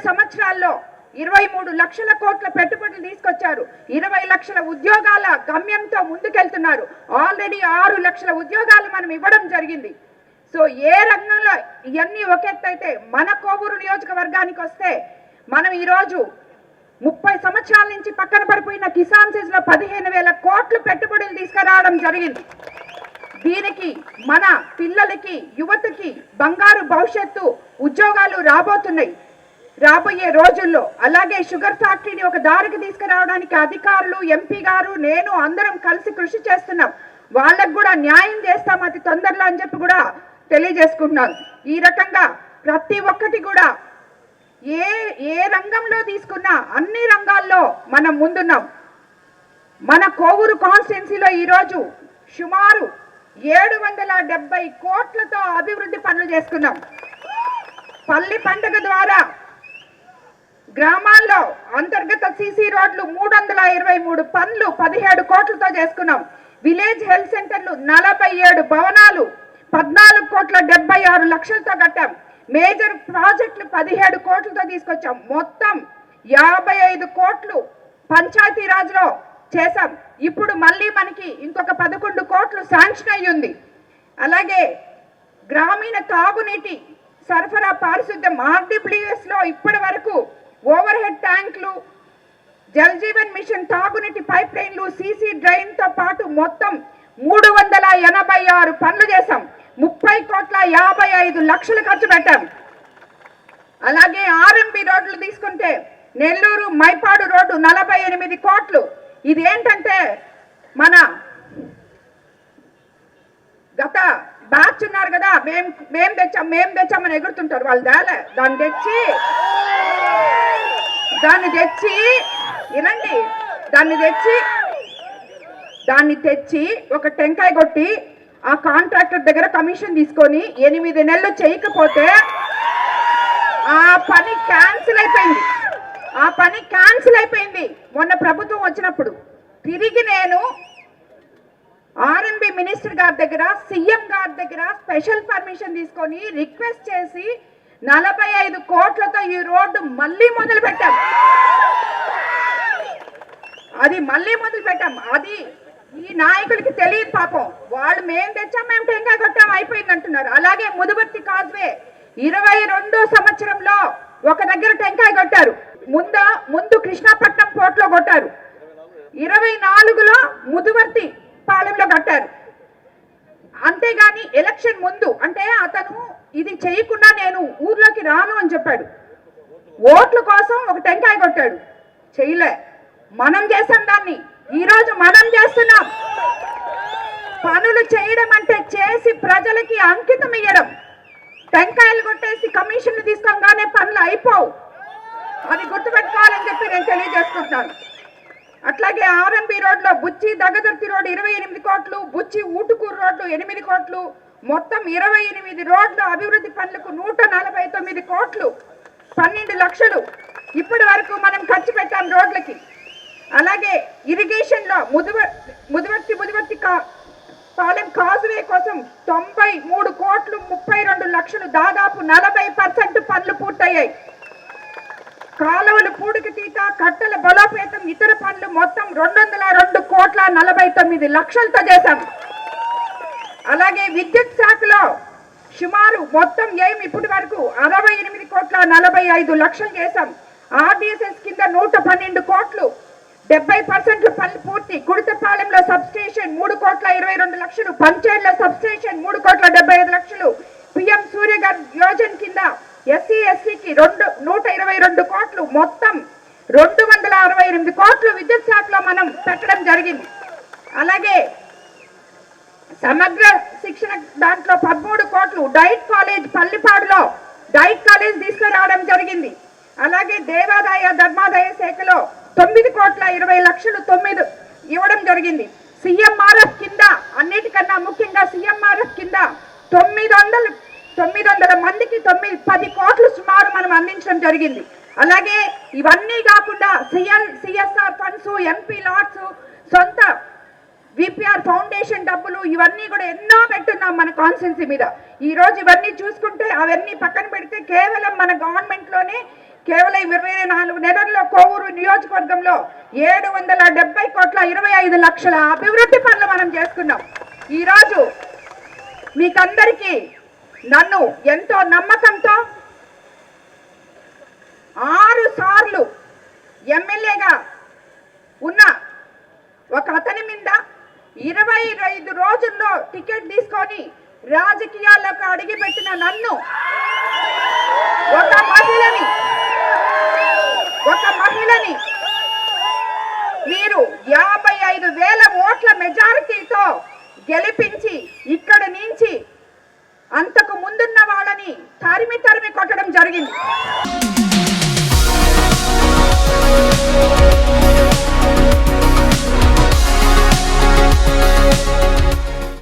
సంవత్సరాల్లో 23 లక్షల కోట్ల పెట్టుబడులు తీసుకొచ్చారు. 20 లక్షల ఉద్యోగాల గమ్యంతో ముందుకెళ్తున్నారు. ఆల్రెడీ 6 లక్షల ఉద్యోగాలు మనం ఇవ్వడం జరిగింది. సో ఏ రంగంలో ఇవన్నీ ఒక ఎత్తు అయితే మన కోవూరు నియోజకవర్గానికి వస్తే మనం ఈరోజు 30 సంవత్సరాల నుంచి పక్కన పడిపోయిన కిసాన్ సెజ్ లో 15,000 కోట్లు పెట్టుబడులు తీసుకురావడం జరిగింది. దీనికి మన పిల్లలకి యువతకి బంగారు భవిష్యత్తు ఉద్యోగాలు రాబోతున్నాయి రాబోయే రోజుల్లో. అలాగే షుగర్ ఫ్యాక్టరీని ఒక దారికి తీసుకురావడానికి అధికారులు, ఎంపీ గారు, నేను అందరం కలిసి కృషి చేస్తున్నాం. వాళ్ళకు కూడా న్యాయం చేస్తాం అతి తొందరలో అని చెప్పి కూడా తెలియజేసుకుంటున్నాను. ఈ రకంగా ప్రతి ఒక్కటి కూడా ఏ రంగంలో తీసుకున్నా అన్ని రంగాల్లో మనం ముందున్నాం. మన కోవూరు కాన్స్టిట్యున్సీలో ఈరోజు సుమారు 770 కోట్లతో అభివృద్ధి పనులు చేసుకున్నాం. పల్లి పండుగ ద్వారా గ్రామాల్లో అంతర్గత సీసీ రోడ్లు 323 పనులు 17 కోట్లతో చేసుకున్నాం. విలేజ్ హెల్త్ సెంటర్లు 47 భవనాలు 14,76 లక్షలతో కట్టాం. మేజర్ ప్రాజెక్టులు 17 కోట్లతో తీసుకొచ్చాం. మొత్తం 55 కోట్లు పంచాయతీరాజ్లో చేశాం. ఇప్పుడు మళ్ళీ మనకి ఇంకొక 11 కోట్లు శాంక్షన్ అయ్యి ఉంది. అలాగే గ్రామీణ తాగునీటి సరఫరా పారిశుద్ధ్యం RDPS లో ఇప్పటి వరకు ఓవర్ హెడ్ ట్యాంకులు, జల్ జీవన్ మిషన్ తాగునీటి పైప్ లైన్లు, సీసీ డ్రైన్ తో పాటు మొత్తం 386 పనులు చేశాం. 30,55 లక్షలు ఖర్చు పెట్టాం. అలాగే RMB రోడ్లు తీసుకుంటే నెల్లూరు మైపాడు రోడ్డు 48 కోట్లు. ఇది ఏంటంటే మన గత బ్యాచ్ ఉన్నారు కదా, మేము తెచ్చామని ఎగురుతుంటారు వాళ్ళు. దాన్ని తెచ్చి వినండి, దాన్ని తెచ్చి ఒక టెంకాయ కొట్టి ఆ కాంట్రాక్టర్ దగ్గర కమిషన్ తీసుకొని 8 నెలలు చేయకపోతే ఆ పని క్యాన్సిల్ అయిపోయింది. మొన్న ప్రభుత్వం వచ్చినప్పుడు తిరిగి నేను RMB మినిస్టర్ గారి దగ్గర, సీఎం గారి దగ్గర స్పెషల్ పర్మిషన్ తీసుకొని రిక్వెస్ట్ చేసి 45 కోట్లతో ఈ రోడ్డు మళ్ళీ మొదలు పెట్టాం. అది ఈ నాయకులకి తెలియదు పాపం. వాళ్ళు మేము తెచ్చాం, మేము టెంకాయ కొట్టాం, అయిపోయింది అంటున్నారు. అలాగే ముదువర్తి కాజ్వే 22 సంవత్సరంలో ఒక దగ్గర టెంకాయ కొట్టారు. ముందు కృష్ణాపట్నం పోర్ట్లో కొట్టారు. 24లో ముదువర్తి పాలెంలో కట్టారు. అంతేగాని ఎలక్షన్ ముందు అంటే అతను ఇది చేయకుండా నేను ఊర్లోకి రాను అని చెప్పాడు. ఓట్ల కోసం ఒక టెంకాయ కొట్టాడు, చేయలే. మనం చేసాం దాన్ని. ఈరోజు మనం చేస్తున్నాం. పనులు చేయడం అంటే చేసి ప్రజలకి అంకితం ఇవ్వడం. టెంకాయలు కొట్టేసి కమిషన్లు తీసుకోగానే పనులు అయిపోవు. అది గుర్తుపెట్టుకోవాలని చెప్పి నేను తెలియజేసుకుంటున్నాను. అట్లాగే RMB రోడ్లో బుచ్చి దగదర్తి రోడ్డు 28 కోట్లు, బుచ్చి ఊటుకూరు రోడ్లు 8 కోట్లు, మొత్తం 28 రోడ్ల అభివృద్ధి పనులకు 149 కోట్లు 12 లక్షలు ఇప్పటి వరకు మనం ఖర్చు పెట్టాం రోడ్లకి. అలాగే ఇరిగేషన్ లో ముదువర్తి పాలెం కాజువే కోసం 93 కోట్లు 32 లక్షలు, దాదాపు 40% పనులు పూర్తయ్యాయి. కాలువలు పూడికి తీత, కట్టల బలోపేతం, ఇతర పనులు మొత్తం 202 కోట్ల 49 లక్షలతో చేశాం. అలాగే విద్యుత్ శాఖలో సుమారు మొత్తం ఇప్పటి వరకు 68 కోట్ల 45 లక్షలు చేశాం. RDSS కింద 112 కోట్లు 70% పనులు పూర్తి. గుడితపాలెంలో సబ్ స్టేషన్ 3 కోట్ల 22 లక్షలు, పంచేడ్ల సబ్ స్టేషన్ 3 కోట్ల 75 లక్షలు, PM సూర్యగర్ యోజన కింద SC/SCకి 122 కోట్లు, మొత్తం 268 కోట్లు విద్యుత్ శాఖలో మనం పెట్టడం జరిగింది. అలాగే సమగ్ర శిక్షణ దాంట్లో 13 కోట్లు, డైట్ కాలేజ్ పల్లిపాడులో డైట్ కాలేజ్ తీసుకురావడం జరిగింది. అలాగే దేవాదాయ ధర్మాదాయ శాఖలో 9 కోట్ల 20 లక్షలు 9 ఇవ్వడం జరిగింది. CMRF కింద అన్నిటికన్నా ముఖ్యంగా CMRF కింద 900 మందికి 10 కోట్లు సుమారు మనం అందించడం జరిగింది. అలాగే ఇవన్నీ కాకుండా CSR ఫండ్స్, MP లాట్స్, సొంత VPR ఫౌండేషన్ డబ్బులు, ఇవన్నీ కూడా ఎన్నో పెట్టున్నాం మన కాన్స్టిట్యున్సీ మీద. ఈ రోజు ఇవన్నీ చూసుకుంటే అవన్నీ పక్కన పెడితే కేవలం మన గవర్నమెంట్ లోనే కేవలం 24 నెలల్లో కోవూరు నియోజకవర్గంలో 770 కోట్ల 25 లక్షల అభివృద్ధి పనులు మనం చేసుకున్నాం. ఈరోజు మీకందరికీ నన్ను ఎంతో నమ్మకంతో 6 సార్లు ఎమ్మెల్యేగా ఉన్న ఒక అతని మీద 25 రోజుల్లో టికెట్ తీసుకొని రాజకీయాల్లోకి అడిగిపెట్టిన నన్ను ఒక మహిళని మీరు 55,000 ఓట్ల మెజారిటీతో గెలిపించి ఇక్కడ నుంచి అంతకు ముందున్న వాళ్ళని తరిమి కొట్టడం జరిగింది.